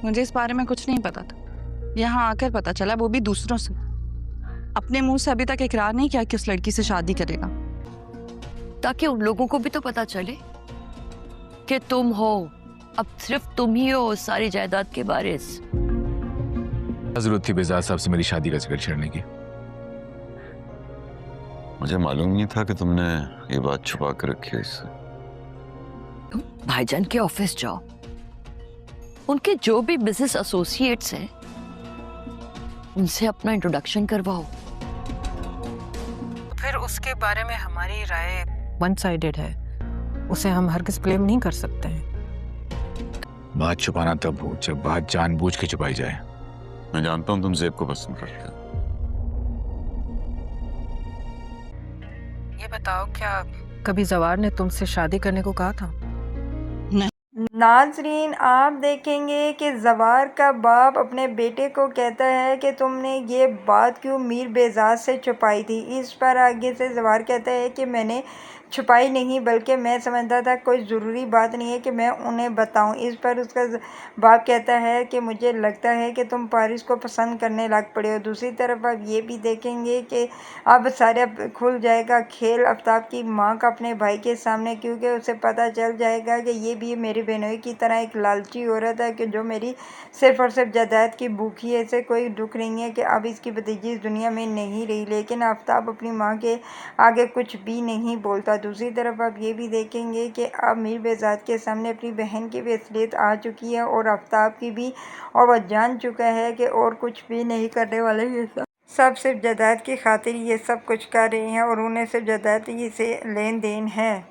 मुझे इस बारे में कुछ नहीं पता था, यहाँ आकर पता चला, वो भी दूसरों से। अपने मुंह से अभी तक इकरार नहीं किया कि उस लड़की से शादी करेगा। ताकि उन लोगों को भी तो पता चले कि तुम हो, अब सिर्फ तुम ही हो उस सारी जायदाद के वारिस। जरूरत थी बेजाद साहब से मेरी शादी का जिक्र छेड़ने की? मुझे मालूम नहीं था कि तुमने ये बात छुपा कर रखी है इससे। तुम भाईजान के ऑफिस जाओ, उनके जो भी बिजनेस एसोसिएट्स हैं उनसे अपना इंट्रोडक्शन करवाओ। फिर उसके बारे में हमारी राय वन साइडेड है, उसे हम हरगिज ब्लेम नहीं कर सकते हैं। बात छुपाना तब हो जब बात जानबूझ के छुपाई जाए। मैं जानता हूं तुम ज़ेब को पसंद करते हो। ये बताओ, क्या कभी जवार ने तुमसे शादी करने को कहा था? नाजरीन, आप देखेंगे कि जवार का बाप अपने बेटे को कहता है कि तुमने ये बात क्यों मीर बेजाद से छुपाई थी। इस पर आगे से जवार कहता है कि मैंने छुपाई नहीं, बल्कि मैं समझता था कोई ज़रूरी बात नहीं है कि मैं उन्हें बताऊं। इस पर उसका बाप कहता है कि मुझे लगता है कि तुम पारिस को पसंद करने लग पड़े हो। दूसरी तरफ आप ये भी देखेंगे कि अब सारा खुल जाएगा खेल आफ्ताब की माँ का अपने भाई के सामने, क्योंकि उसे पता चल जाएगा कि ये भी मेरी बहनोई की तरह एक लालची औरत है कि जो मेरी सिर्फ और सिर्फ जायदाद की भूखी है। इसे कोई दुख नहीं है कि अब इसकी भतीजी इस दुनिया में नहीं रही, लेकिन आफ्ताब अपनी माँ के आगे कुछ भी नहीं बोलता। दूसरी तरफ आप ये भी देखेंगे कि अब मीर बेजाद के सामने अपनी बहन की भी असलियत आ चुकी है और आफ्ताब की भी, और वह जान चुका है कि और कुछ भी नहीं करने वाले ये सब सिर्फ जायदाद की खातिर ये सब कुछ कर रहे हैं और उन्हें सिर्फ जायदाद ही से लेन देन है।